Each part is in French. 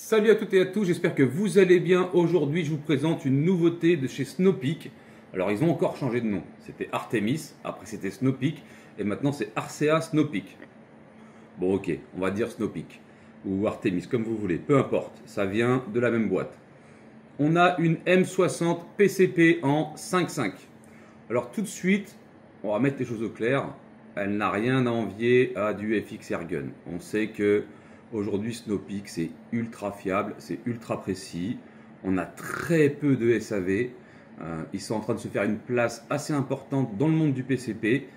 Salut à toutes et à tous, j'espère que vous allez bien. Aujourd'hui, je vous présente une nouveauté de chez Snowpeak. Alors, ils ont encore changé de nom. C'était Artemis, après c'était Snowpeak, et maintenant c'est Arcea Snowpeak. Bon, ok, on va dire Snowpeak, ou Artemis, comme vous voulez, peu importe, ça vient de la même boîte. On a une M60 PCP en 5.5. Alors, tout de suite, on va mettre les choses au clair. Elle n'a rien à envier à du FX Airgun. On sait que aujourd'hui Snowpeak c'est ultra fiable, c'est ultra précis. On a très peu de SAV. Ils sont en train de se faire une place assez importante dans le monde du PCP.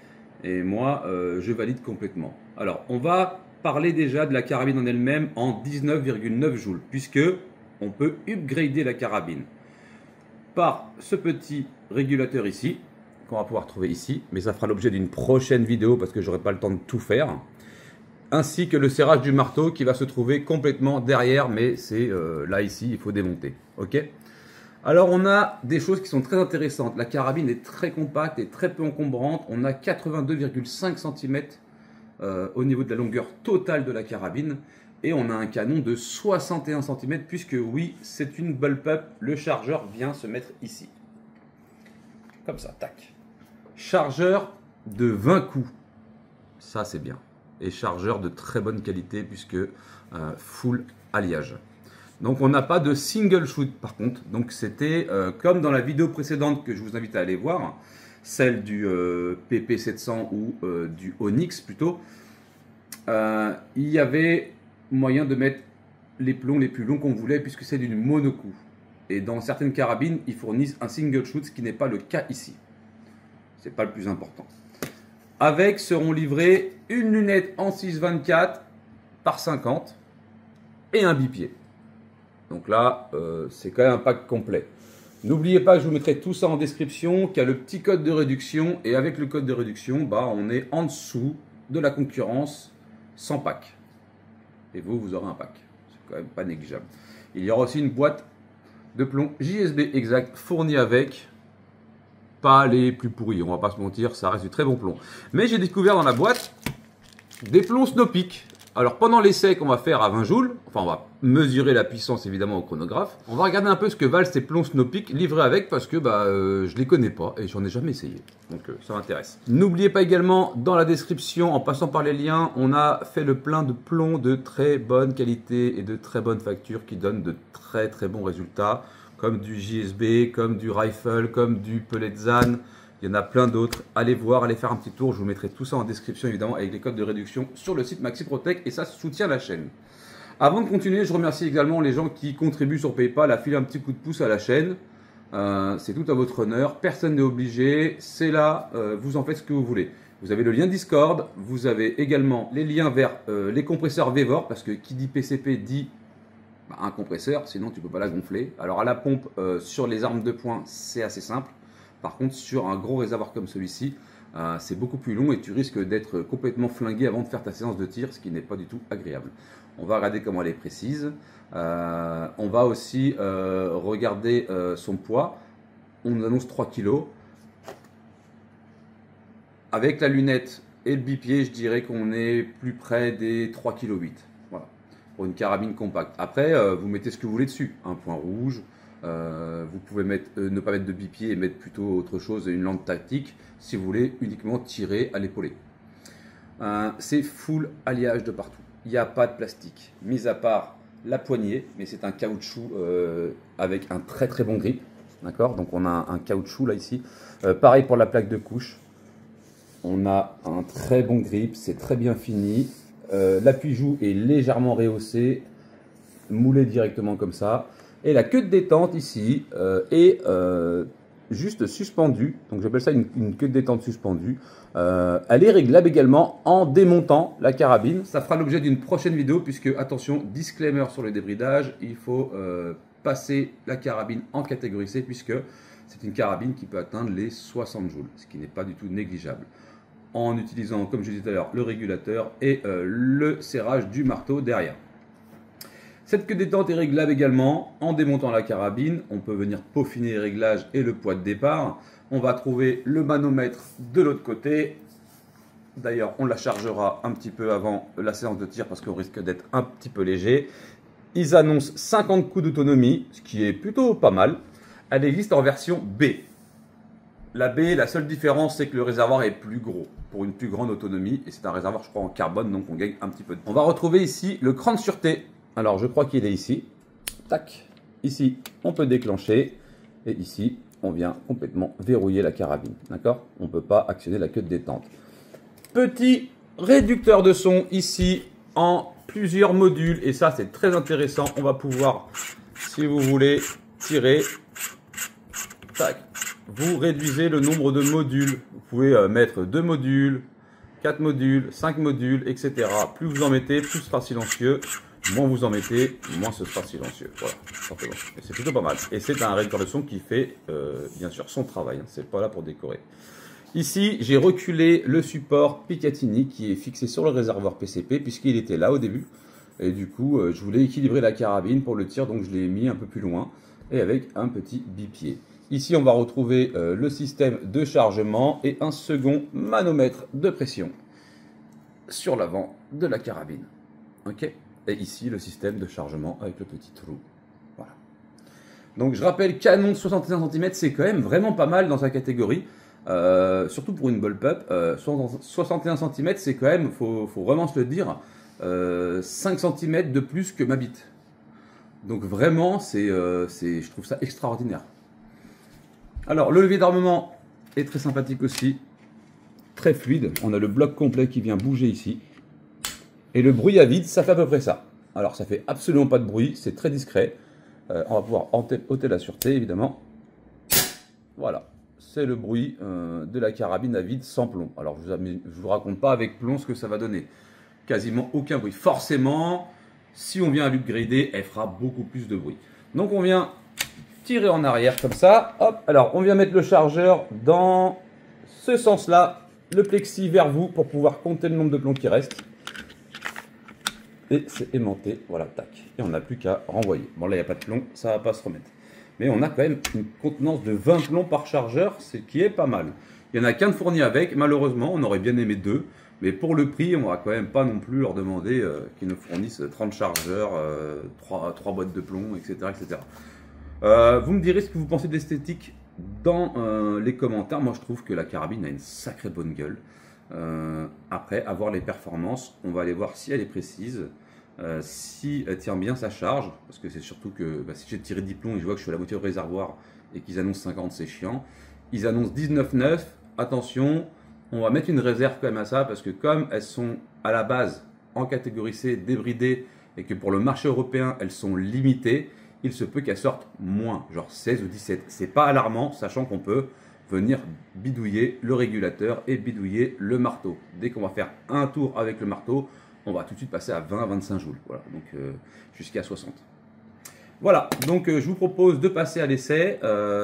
Et moi, je valide complètement. Alors, on va parler déjà de la carabine en elle-même en 19,9 joules, puisque on peut upgrader la carabine par ce petit régulateur ici, qu'on va pouvoir trouver ici, mais ça fera l'objet d'une prochaine vidéo parce que j'aurai pas le temps de tout faire, ainsi que le serrage du marteau qui va se trouver complètement derrière, mais c'est là ici, il faut démonter. Ok. Alors on a des choses qui sont très intéressantes. La carabine est très compacte et très peu encombrante. On a 82,5 cm au niveau de la longueur totale de la carabine. Et on a un canon de 61 cm puisque oui, c'est une bullpup. Le chargeur vient se mettre ici. Comme ça, tac. Chargeur de 20 coups. Ça c'est bien. Et chargeur de très bonne qualité puisque full alliage. Donc on n'a pas de single shoot par contre. Donc c'était comme dans la vidéo précédente que je vous invite à aller voir, celle du PP700 ou du Onyx plutôt. Il y avait moyen de mettre les plombs les plus longs qu'on voulait puisque c'est d'une monocoup. Et dans certaines carabines, ils fournissent un single shoot, ce qui n'est pas le cas ici. C'est pas le plus important. Avec seront livrés une lunette en 6,24 par 50 et un bipied. Donc là, c'est quand même un pack complet. N'oubliez pas que je vous mettrai tout ça en description, qu'il y a le petit code de réduction. Et avec le code de réduction, bah, on est en dessous de la concurrence sans pack. Et vous, vous aurez un pack. C'est quand même pas négligeable. Il y aura aussi une boîte de plomb JSB exact fournie avec. Pas les plus pourris, on va pas se mentir, ça reste du très bon plomb. Mais j'ai découvert dans la boîte des plombs Snowpeak. Alors pendant l'essai qu'on va faire à 20 joules, enfin on va mesurer la puissance évidemment au chronographe, on va regarder un peu ce que valent ces plombs Snowpeak livrés avec parce que je les connais pas et j'en ai jamais essayé. Donc ça m'intéresse. N'oubliez pas également dans la description, en passant par les liens, on a fait le plein de plombs de très bonne qualité et de très bonne facture qui donnent de très très bons résultats. Comme du JSB, comme du Rifle, comme du Pelletzan. Il y en a plein d'autres. Allez voir, allez faire un petit tour. Je vous mettrai tout ça en description évidemment avec les codes de réduction sur le site MaxiProtec et ça soutient la chaîne. Avant de continuer, je remercie également les gens qui contribuent sur PayPal à filer un petit coup de pouce à la chaîne. C'est tout à votre honneur. Personne n'est obligé. C'est là, vous en faites ce que vous voulez. Vous avez le lien Discord. Vous avez également les liens vers les compresseurs Vevor parce que qui dit PCP dit un compresseur, sinon tu ne peux pas la gonfler. Alors à la pompe, sur les armes de poing, c'est assez simple. Par contre, sur un gros réservoir comme celui-ci, c'est beaucoup plus long et tu risques d'être complètement flingué avant de faire ta séance de tir, ce qui n'est pas du tout agréable. On va regarder comment elle est précise. On va aussi regarder son poids. On nous annonce 3 kg. Avec la lunette et le bipied, je dirais qu'on est plus près des 3,8 kg. Voilà. Pour une carabine compacte. Après, vous mettez ce que vous voulez dessus. Un point rouge, vous pouvez mettre, ne pas mettre de bipied et mettre plutôt autre chose, une lampe tactique, si vous voulez uniquement tirer à l'épaulé. C'est full alliage de partout. Il n'y a pas de plastique, mis à part la poignée, mais c'est un caoutchouc avec un très très bon grip. D'accord. Donc on a un caoutchouc là ici. Pareil pour la plaque de couche. On a un très bon grip, c'est très bien fini. L'appui-joue est légèrement rehaussé, moulé directement comme ça. Et la queue de détente ici est juste suspendue. Donc j'appelle ça une queue de détente suspendue. Elle est réglable également en démontant la carabine. Ça fera l'objet d'une prochaine vidéo puisque, attention, disclaimer sur le débridage, il faut passer la carabine en catégorie C puisque c'est une carabine qui peut atteindre les 60 joules, ce qui n'est pas du tout négligeable. En utilisant, comme je disais tout à l'heure, le régulateur et le serrage du marteau derrière. Cette queue détente est réglable également en démontant la carabine. On peut venir peaufiner les réglages et le poids de départ. On va trouver le manomètre de l'autre côté. D'ailleurs, on la chargera un petit peu avant la séance de tir parce qu'on risque d'être un petit peu léger. Ils annoncent 50 coups d'autonomie, ce qui est plutôt pas mal. Elle existe en version B. La B, la seule différence, c'est que le réservoir est plus gros pour une plus grande autonomie. Et c'est un réservoir, je crois, en carbone, donc on gagne un petit peu de temps. On va retrouver ici le cran de sûreté. Alors, je crois qu'il est ici. Tac. Ici, on peut déclencher. Et ici, on vient complètement verrouiller la carabine. D'accord? On ne peut pas actionner la queue de détente. Petit réducteur de son ici en plusieurs modules. Et ça, c'est très intéressant. On va pouvoir, si vous voulez, tirer. Tac. Vous réduisez le nombre de modules. Vous pouvez mettre 2 modules, 4 modules, 5 modules, etc. Plus vous en mettez, plus ce sera silencieux. Moins vous en mettez, moins ce sera silencieux. Voilà, c'est plutôt pas mal. Et c'est un réducteur de son qui fait, bien sûr, son travail. Hein. C'est pas là pour décorer. Ici, j'ai reculé le support Picatinny qui est fixé sur le réservoir PCP puisqu'il était là au début. Et du coup, je voulais équilibrer la carabine pour le tir, donc je l'ai mis un peu plus loin et avec un petit bipied. Ici, on va retrouver le système de chargement et un second manomètre de pression sur l'avant de la carabine. Ok. Et ici, le système de chargement avec le petit trou. Voilà. Donc, je rappelle, canon 61 cm, c'est quand même vraiment pas mal dans sa catégorie. Surtout pour une bullpup. 61 cm, c'est quand même, faut vraiment se le dire, 5 cm de plus que ma bite. Donc, vraiment, je trouve ça extraordinaire. Alors, le levier d'armement est très sympathique aussi. Très fluide. On a le bloc complet qui vient bouger ici. Et le bruit à vide, ça fait à peu près ça. Alors, ça fait absolument pas de bruit, c'est très discret. On va pouvoir ôter la sûreté, évidemment. Voilà, c'est le bruit de la carabine à vide sans plomb. Alors, je vous raconte pas avec plomb ce que ça va donner. Quasiment aucun bruit. Forcément, si on vient à l'upgrader, elle fera beaucoup plus de bruit. Donc, on vient tirer en arrière comme ça. Hop, alors, on vient mettre le chargeur dans ce sens-là, le plexi vers vous pour pouvoir compter le nombre de plombs qui restent. Et c'est aimanté, voilà, tac. Et on n'a plus qu'à renvoyer. Bon, là, il n'y a pas de plomb, ça ne va pas se remettre. Mais on a quand même une contenance de 20 plombs par chargeur, ce qui est pas mal. Il n'y en a qu'un de fourni avec, malheureusement, on aurait bien aimé 2. Mais pour le prix, on ne va quand même pas non plus leur demander qu'ils nous fournissent 30 chargeurs, 3 boîtes de plomb, etc. etc. Vous me direz ce que vous pensez de l'esthétique dans les commentaires. Moi, je trouve que la carabine a une sacrée bonne gueule. Après, avoir les performances, on va aller voir si elle est précise, si elle tient bien sa charge, parce que c'est surtout que si j'ai tiré 10 plombs et je vois que je suis à la moitié au réservoir et qu'ils annoncent 50, c'est chiant. Ils annoncent 19,9, attention, on va mettre une réserve quand même à ça, parce que comme elles sont à la base en catégorie C, débridées, et que pour le marché européen, elles sont limitées, il se peut qu'elles sortent moins, genre 16 ou 17. C'est pas alarmant, sachant qu'on peut venir bidouiller le régulateur et bidouiller le marteau. Dès qu'on va faire un tour avec le marteau, on va tout de suite passer à 20-25 joules, voilà, donc jusqu'à 60. Voilà, donc je vous propose de passer à l'essai.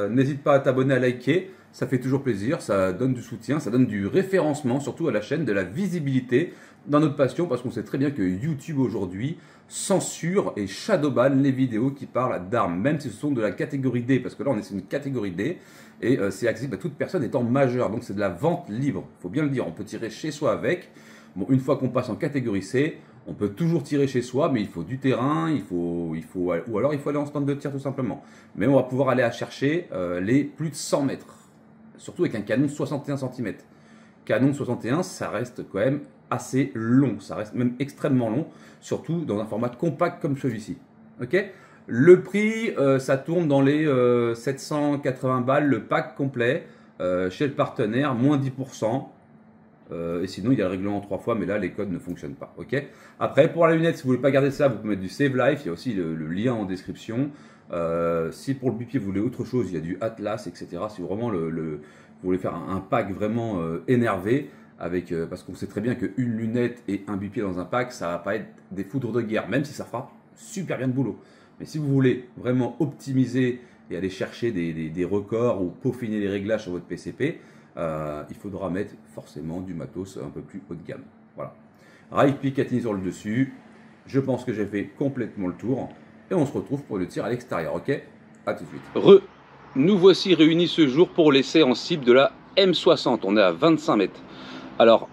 N'hésite pas à t'abonner, à liker, ça fait toujours plaisir, ça donne du soutien, ça donne du référencement, surtout à la chaîne, de la visibilité dans notre passion, parce qu'on sait très bien que YouTube aujourd'hui censure et shadowban les vidéos qui parlent d'armes, même si ce sont de la catégorie D, parce que là on est sur une catégorie D, et c'est accessible à toute personne étant majeure, donc c'est de la vente libre, il faut bien le dire, on peut tirer chez soi avec. Bon, une fois qu'on passe en catégorie C, on peut toujours tirer chez soi, mais il faut du terrain, ou alors il faut aller en stand de tir tout simplement. Mais on va pouvoir aller à chercher les plus de 100 mètres, surtout avec un canon 61 cm. Canon 61, ça reste quand même assez long, ça reste même extrêmement long, surtout dans un format compact comme celui-ci. Ok ? Le prix, ça tourne dans les 780 balles le pack complet chez le partenaire, moins 10%. Et sinon, il y a le règlement en 3 fois, mais là, les codes ne fonctionnent pas. Ok. Après, pour la lunette, si vous voulez pas garder ça, vous pouvez mettre du Save Life. Il y a aussi le lien en description. Si pour le bipied, vous voulez autre chose, il y a du Atlas, etc. Si vraiment vous voulez faire un pack vraiment énervé, parce qu'on sait très bien qu'une lunette et un bipied dans un pack, ça va pas être des foudres de guerre, même si ça fera super bien de boulot. Mais si vous voulez vraiment optimiser et aller chercher des records ou peaufiner les réglages sur votre PCP, il faudra mettre forcément du matos un peu plus haut de gamme. Voilà. Rail Picatinny sur le dessus. Je pense que j'ai fait complètement le tour. Et on se retrouve pour le tir à l'extérieur. Ok? A tout de suite. Nous voici réunis ce jour pour l'essai en cible de la M60. On est à 25 mètres. Alors,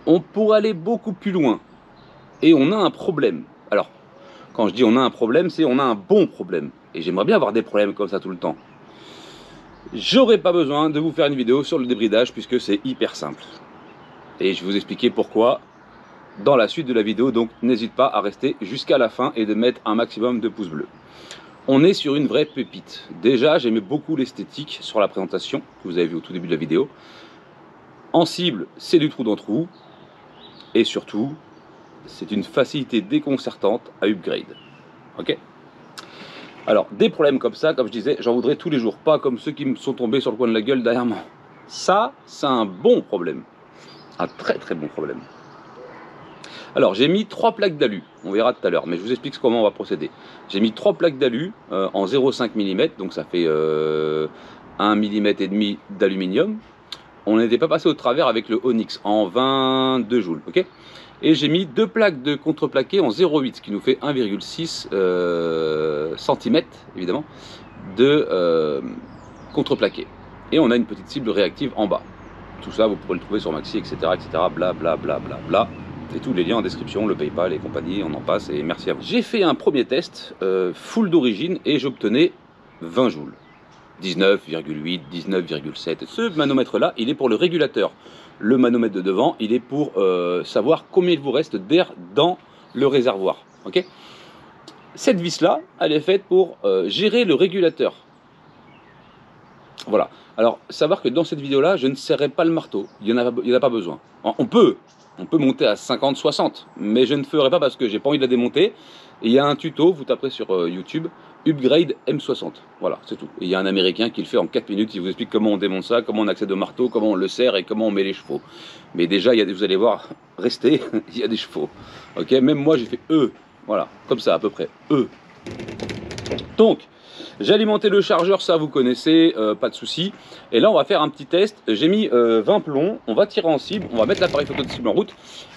on pourrait aller beaucoup plus loin. Et on a un problème. Alors, Quand je dis on a un problème, c'est on a un bon problème. Et j'aimerais bien avoir des problèmes comme ça tout le temps. J'aurais pas besoin de vous faire une vidéo sur le débridage puisque c'est hyper simple. Et je vais vous expliquer pourquoi dans la suite de la vidéo, donc n'hésite pas à rester jusqu'à la fin et de mettre un maximum de pouces bleus. On est sur une vraie pépite. Déjà, j'aimais beaucoup l'esthétique sur la présentation que vous avez vu au tout début de la vidéo. En cible, c'est du trou dans trou. Et surtout, c'est une facilité déconcertante à upgrade. Ok? Alors, des problèmes comme ça, comme je disais, j'en voudrais tous les jours. Pas comme ceux qui me sont tombés sur le coin de la gueule derrière moi. Ça, c'est un bon problème. Un très très bon problème. Alors, j'ai mis 3 plaques d'alu. On verra tout à l'heure, mais je vous explique comment on va procéder. J'ai mis 3 plaques d'alu en 0,5 mm. Donc, ça fait 1,5 mm d'aluminium. On n'était pas passé au travers avec le Onyx en 22 joules. Ok? Et j'ai mis 2 plaques de contreplaqué en 0,8, ce qui nous fait 1,6 cm, évidemment, de contreplaqué. Et on a une petite cible réactive en bas. Tout ça, vous pourrez le trouver sur Maxi, etc., etc., bla, bla, bla, bla, bla. Et tous les liens en description, le Paypal et compagnie, on en passe, et merci à vous. J'ai fait un premier test full d'origine, et j'obtenais 20 joules. 19,8, 19,7. Ce manomètre-là, il est pour le régulateur. Le manomètre de devant, il est pour savoir combien il vous reste d'air dans le réservoir. Okay, cette vis-là, elle est faite pour gérer le régulateur. Voilà. Alors, savoir que dans cette vidéo-là, je ne serrerai pas le marteau. Il n'y en a pas besoin. On peut monter à 50, 60, mais je ne ferai pas parce que j'ai pas envie de la démonter. Et il y a un tuto, vous taperez sur YouTube, Upgrade M60. Voilà, c'est tout. Et il y a un Américain qui le fait en 4 minutes, il vous explique comment on démonte ça, comment on accède au marteau, comment on le serre et comment on met les chevaux. Mais déjà, vous allez voir, restez, il y a des chevaux. Ok, même moi j'ai fait E, voilà, comme ça à peu près, E. Donc, j'ai alimenté le chargeur, ça vous connaissez, pas de souci. Et là, on va faire un petit test. J'ai mis 20 plombs, on va tirer en cible, on va mettre l'appareil photo de cible en route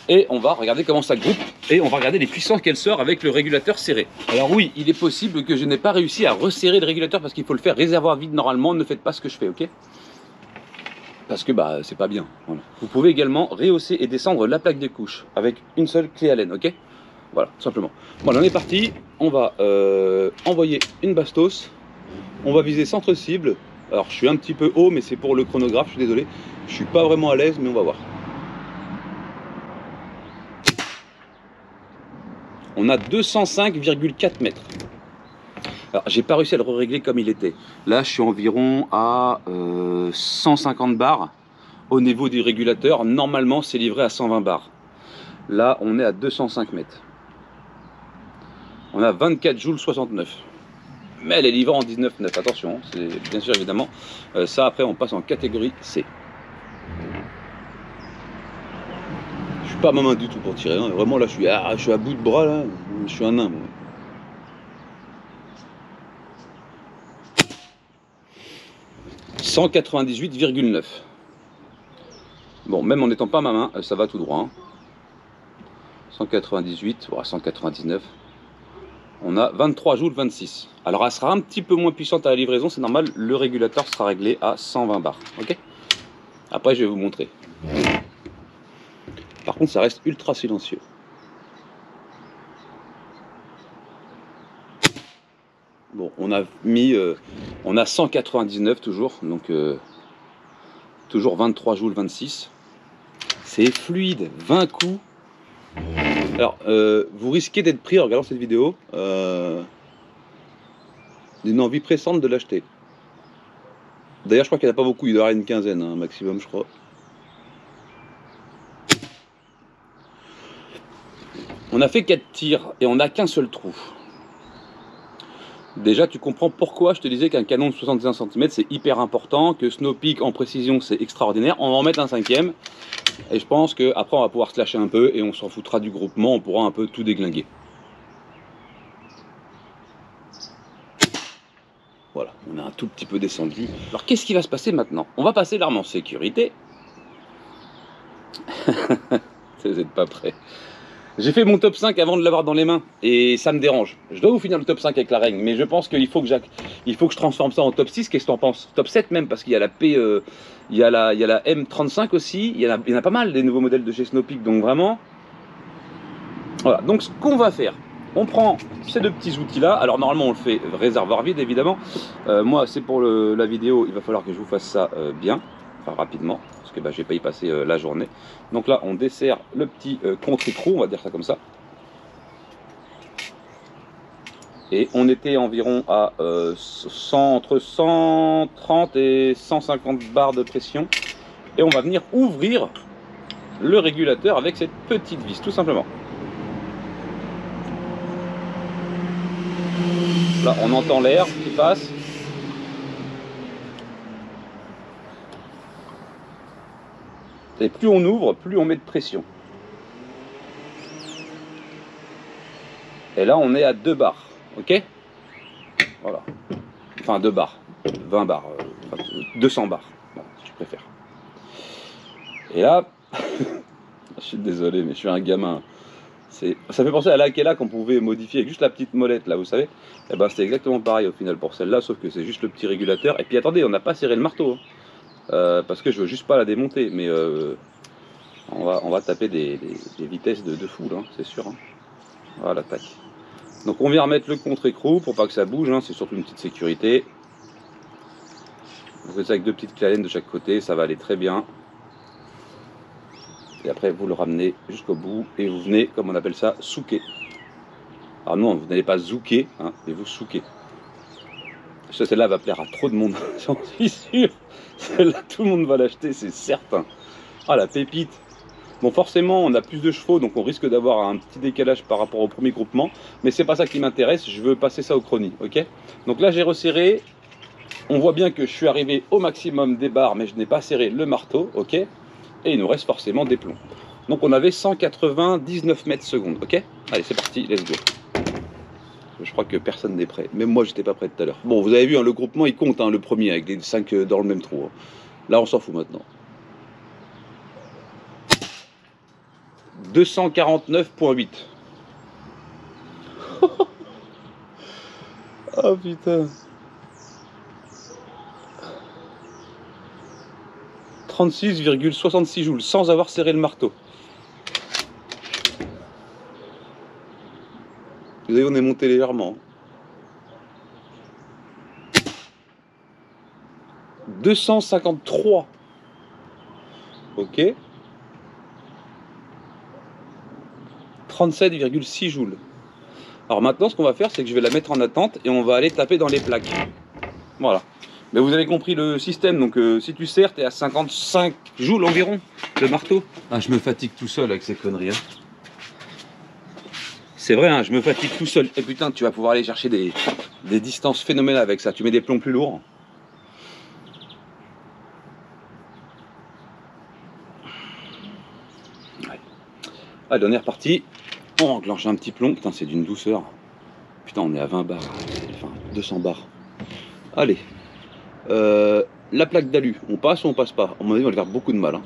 et on va regarder comment ça groupe et on va regarder les puissances qu'elle sort avec le régulateur serré. Alors oui, il est possible que je n'ai pas réussi à resserrer le régulateur parce qu'il faut le faire réservoir vide normalement. Ne faites pas ce que je fais, ok? Parce que bah c'est pas bien. Voilà. Vous pouvez également rehausser et descendre la plaque des couches avec une seule clé Allen, ok? Voilà, tout simplement. Bon, on est parti. On va envoyer une bastos. On va viser centre cible. Alors, je suis un petit peu haut, mais c'est pour le chronographe. Je suis désolé. Je suis pas vraiment à l'aise, mais on va voir. On a 205,4 mètres. Alors, j'ai pas réussi à le régler comme il était. Là, je suis environ à 150 bars au niveau du régulateur. Normalement, c'est livré à 120 bars. Là, on est à 205 mètres. On a 24 joules 69. Mais elle est livrée en 19,9. Attention, c'est bien sûr évidemment. Ça, après, on passe en catégorie C. Je suis pas à ma main du tout pour tirer. Hein. Vraiment, là, je suis à bout de bras. Là. Je suis un nain. Moi. « 198,9. Bon, même en n'étant pas à ma main, ça va tout droit. Hein. 198, voilà, 199. On a 23 joules 26. Alors elle sera un petit peu moins puissante à la livraison, c'est normal, le régulateur sera réglé à 120 bars. Ok. Après je vais vous montrer. Par contre ça reste ultra silencieux. Bon, on a mis, on a 199 toujours, donc toujours 23 joules 26. C'est fluide, 20 coups. Alors, vous risquez d'être pris en regardant cette vidéo d'une envie pressante de l'acheter. D'ailleurs, je crois qu'il n'y en a pas beaucoup, il doit y avoir une quinzaine, hein, maximum, je crois. On a fait 4 tirs et on n'a qu'un seul trou. Déjà, tu comprends pourquoi je te disais qu'un canon de 71 cm c'est hyper important, que Snow Peak en précision c'est extraordinaire. On va en mettre un 5e. Et je pense qu'après on va pouvoir se lâcher un peu et on s'en foutra du groupement, on pourra un peu tout déglinguer. Voilà, on a un tout petit peu descendu. Alors qu'est-ce qui va se passer maintenant? On va passer l'arme en sécurité. Vous n'êtes pas prêts. J'ai fait mon top 5 avant de l'avoir dans les mains et ça me dérange. Je dois vous finir le top 5 avec la règle, mais je pense qu'il faut que je transforme ça en top 6. Qu'est-ce que tu en penses? Top 7 même, parce qu'il y a la P, il y a la M35 aussi. Il y en a pas mal des nouveaux modèles de chez Snow Peak, donc vraiment. Voilà, donc ce qu'on va faire, On prend ces deux petits outils là. Alors normalement on le fait réservoir vide évidemment. Moi c'est pour la vidéo, il va falloir que je vous fasse ça bien, enfin rapidement, parce que bah, je vais pas y passer la journée. Donc là on dessert le petit contre-écrou, on va dire ça comme ça. Et on était environ à entre 130 et 150 bars de pression. Et on va venir ouvrir le régulateur avec cette petite vis, tout simplement. Là, on entend l'air qui passe. Et plus on ouvre, plus on met de pression. Et là, on est à 2 bars, ok? Voilà. Enfin, 2 bars, 20 bars, 200 bars, voilà, si tu préfères. Et là, je suis désolé, mais je suis un gamin. Ça fait penser à l'Akela qu'on pouvait modifier avec juste la petite molette, là, vous savez? Et ben, c'était exactement pareil au final pour celle-là, sauf que c'est juste le petit régulateur. Et puis attendez, on n'a pas serré le marteau, hein, parce que je veux juste pas la démonter, mais on va taper des vitesses de fou, là, c'est sûr. Hein. Voilà, tac. Donc on vient remettre le contre-écrou pour pas que ça bouge, hein, c'est surtout une petite sécurité. Vous faites ça avec 2 petites clés de chaque côté, ça va aller très bien. Et après vous le ramenez jusqu'au bout et vous venez, comme on appelle ça, souquer. Alors non, vous n'allez pas zouker, hein, mais vous souquez. Celle-là va plaire à trop de monde, j'en suis sûr. Celle-là, tout le monde va l'acheter, c'est certain. Ah, la pépite. Bon, forcément, on a plus de chevaux, donc on risque d'avoir un petit décalage par rapport au premier groupement. Mais c'est pas ça qui m'intéresse, je veux passer ça au chronie, ok? Donc là, j'ai resserré. On voit bien que je suis arrivé au maximum des barres, mais je n'ai pas serré le marteau, ok? Et il nous reste forcément des plombs. Donc on avait 199 mètres secondes, ok? Allez, c'est parti, let's go. Je crois que personne n'est prêt. Même moi, j'étais pas prêt tout à l'heure. Bon, vous avez vu, hein, le groupement, il compte, hein, le premier, avec les 5 dans le même trou. Hein. Là, on s'en fout maintenant. 249,8. Oh putain. 36,66 joules, sans avoir serré le marteau. Vous avez vu, on est monté légèrement. 253. Ok. 37,6 joules. Alors maintenant, ce qu'on va faire, c'est que je vais la mettre en attente et on va aller taper dans les plaques. Voilà. Mais vous avez compris le système, donc si tu serres, t'es à 55 joules environ, le marteau. Ah, je me fatigue tout seul avec ces conneries. Hein. C'est vrai, hein, je me fatigue tout seul. Et putain, tu vas pouvoir aller chercher des distances phénoménales avec ça. Tu mets des plombs plus lourds. Ouais. Allez, on est reparti. On enclenche un petit plomb. Putain, c'est d'une douceur. Putain, on est à 20 bars. Enfin, 200 bars. Allez. La plaque d'alu, on passe ou on passe pas? À mon avis, on va lui faire beaucoup de mal. Hein.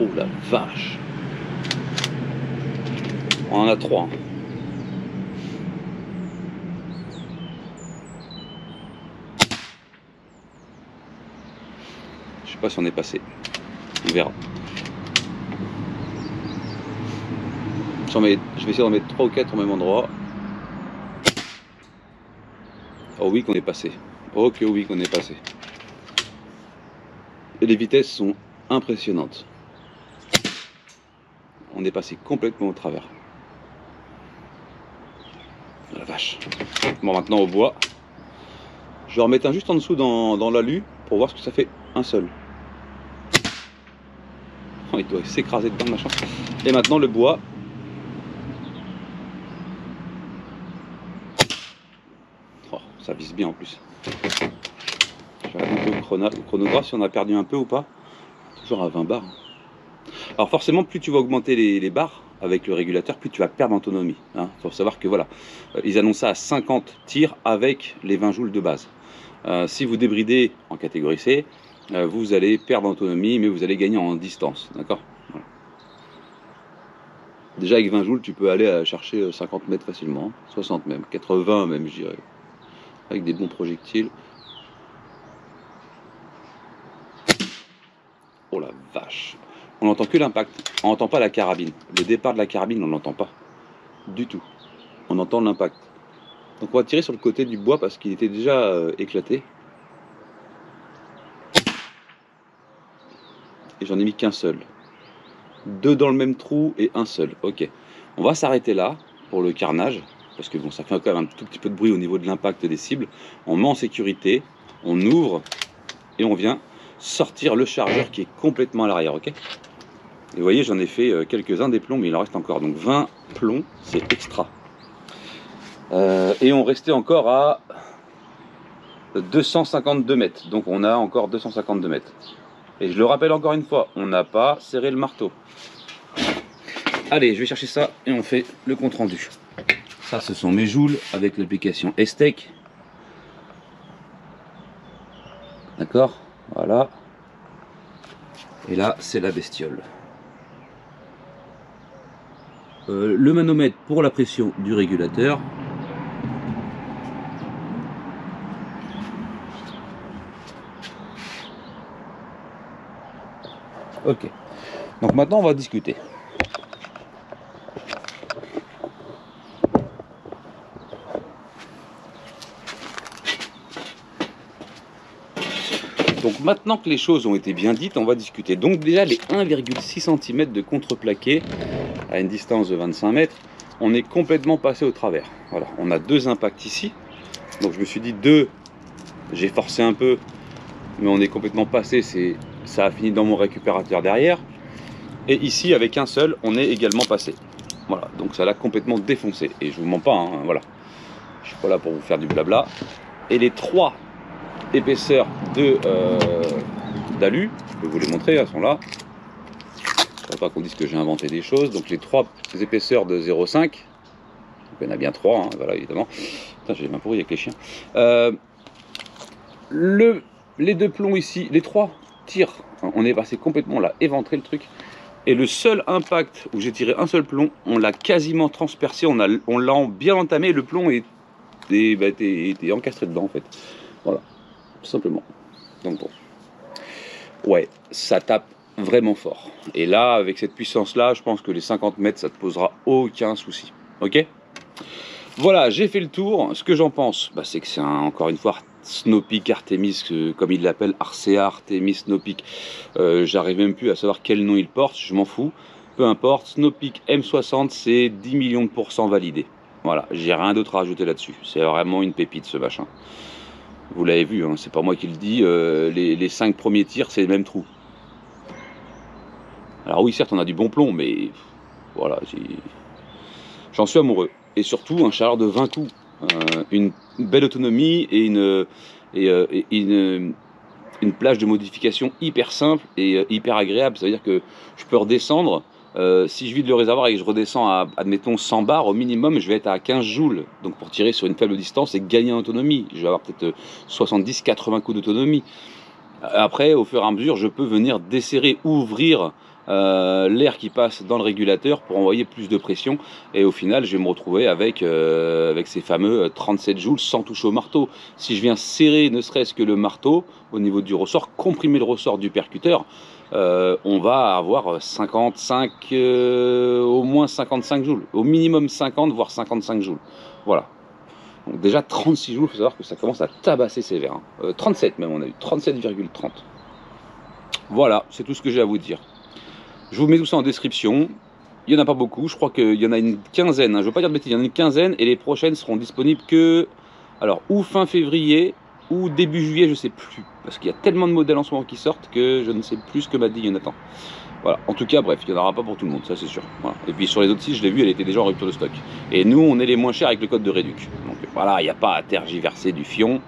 Oh la vache! On en a 3. Hein. Je sais pas si on est passé. On verra. Je vais essayer d'en mettre 3 ou 4 au même endroit. Oh oui qu'on est passé. Oh que oui qu'on est passé. Et les vitesses sont impressionnantes. On est passé complètement au travers. Oh la vache. Bon, maintenant au bois. Je vais en remettre un juste en dessous dans l'alu pour voir ce que ça fait un seul. Oh, il doit s'écraser dedans, machin. Et maintenant le bois. Oh, ça vise bien en plus. Je vais regarder un peu le chronographe si on a perdu un peu ou pas. Toujours à 20 bars. Alors forcément, plus tu vas augmenter les barres avec le régulateur, plus tu vas perdre en autonomie. Hein. Faut savoir que voilà, ils annoncent ça à 50 tirs avec les 20 joules de base. Si vous débridez en catégorie C, vous allez perdre en autonomie, mais vous allez gagner en distance. D'accord. Voilà. Déjà avec 20 joules, tu peux aller chercher 50 mètres facilement, 60 même, 80 même, je dirais, avec des bons projectiles. Oh la vache! on n'entend que l'impact, on n'entend pas la carabine. Le départ de la carabine, on ne l'entend pas du tout. On entend l'impact. Donc on va tirer sur le côté du bois parce qu'il était déjà éclaté. Et j'en ai mis qu'un seul. 2 dans le même trou et un seul. Ok. On va s'arrêter là pour le carnage. Parce que bon, ça fait quand même un tout petit peu de bruit au niveau de l'impact des cibles. On met en sécurité, on ouvre et on vient sortir le chargeur qui est complètement à l'arrière. Ok. Et vous voyez, j'en ai fait quelques-uns des plombs, mais il en reste encore. Donc 20 plombs, c'est extra. Et on restait encore à 252 mètres. Donc on a encore 252 mètres. Et je le rappelle encore une fois, on n'a pas serré le marteau. Allez, je vais chercher ça et on fait le compte rendu. Ça, ce sont mes joules avec l'application Estec. D'accord, voilà. Et là, c'est la bestiole. Le manomètre pour la pression du régulateur. Ok. Donc maintenant, on va discuter. Donc maintenant que les choses ont été bien dites, on va discuter. Donc déjà les 1,6 cm de contreplaqué à une distance de 25 mètres, on est complètement passé au travers. Voilà, on a 2 impacts ici. Donc je me suis dit 2, j'ai forcé un peu, mais on est complètement passé, ça a fini dans mon récupérateur derrière. Et ici avec un seul, on est également passé. Voilà, donc ça l'a complètement défoncé. Et je vous mens pas, hein, voilà. Je suis pas là pour vous faire du blabla. Et les 3 épaisseurs d'alu, je peux vous les montrer, elles sont là. Il ne faut pas qu'on dise que j'ai inventé des choses. Donc les 3 épaisseurs de 0,5, il y en a bien 3, hein, voilà évidemment. J'ai ma pourri avec les chiens. Les 2 plombs ici, les 3 tirs, hein, on est passé complètement, on l'a éventré le truc. Et le seul impact où j'ai tiré un seul plomb, on l'a quasiment transpercé, on l'a bien entamé, le plomb était encastré dedans en fait. Voilà, tout simplement. Donc bon. Ouais, ça tape vraiment fort. Et là, avec cette puissance-là, je pense que les 50 mètres, ça te posera aucun souci. Ok? Voilà, j'ai fait le tour. Ce que j'en pense, c'est que c'est encore une fois Snopeak Artemis, comme il l'appelle, RCA Artemis Snopeak. J'arrive même plus à savoir quel nom il porte, je m'en fous. Peu importe, Snopeak M60, c'est 10 millions de % validé. Voilà, j'ai rien d'autre à rajouter là-dessus. C'est vraiment une pépite ce machin. Vous l'avez vu, hein, c'est pas moi qui le dis, les 5 premiers tirs, c'est le même trou. Alors oui, certes, on a du bon plomb, mais voilà, j'en suis amoureux. Et surtout, un chargeur de 20 coups. Une belle autonomie et une plage de modification hyper simple et hyper agréable. Ça veut dire que je peux redescendre. Si je vide le réservoir et que je redescends à, admettons, 100 bars, au minimum, je vais être à 15 joules. Donc pour tirer sur une faible distance et gagner en autonomie. Je vais avoir peut-être 70-80 coups d'autonomie. Après, au fur et à mesure, je peux venir desserrer, ouvrir l'air qui passe dans le régulateur pour envoyer plus de pression. Et au final, je vais me retrouver avec ces fameux 37 joules sans toucher au marteau. Si je viens serrer ne serait-ce que le marteau au niveau du ressort, comprimer le ressort du percuteur, on va avoir 55, au moins 55 joules. Au minimum 50, voire 55 joules. Voilà. Donc déjà 36 joules, il faut savoir que ça commence à tabasser sévère. Hein. 37 même, on a eu 37,30. Voilà, c'est tout ce que j'ai à vous dire. Je vous mets tout ça en description. Il n'y en a pas beaucoup, je crois qu'il y en a une quinzaine. Hein. Je ne veux pas dire de bêtises, il y en a une quinzaine et les prochaines seront disponibles que, alors, ou fin février ou début juillet, je ne sais plus. Parce qu'il y a tellement de modèles en ce moment qui sortent que je ne sais plus ce que m'a dit Jonathan. Voilà, en tout cas, bref, il n'y en aura pas pour tout le monde, ça c'est sûr. Voilà. Et puis sur les autres sites, je l'ai vu, elle était déjà en rupture de stock. Et nous, on est les moins chers avec le code de réduc. Donc voilà, il n'y a pas à tergiverser du fion.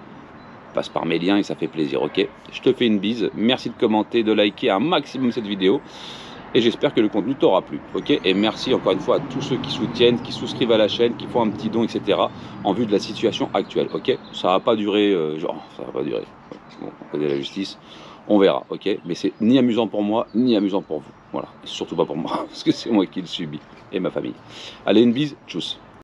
Passe par mes liens et ça fait plaisir, ok? Je te fais une bise, merci de commenter, de liker un maximum cette vidéo. Et j'espère que le contenu t'aura plu, ok? Et merci encore une fois à tous ceux qui soutiennent, qui souscrivent à la chaîne, qui font un petit don, etc. en vue de la situation actuelle, ok? Ça va pas durer, ça va pas durer. Bon, on connaît la justice, on verra, ok? Mais c'est ni amusant pour moi, ni amusant pour vous. Voilà, et surtout pas pour moi, parce que c'est moi qui le subis, et ma famille. Allez, une bise, tchuss!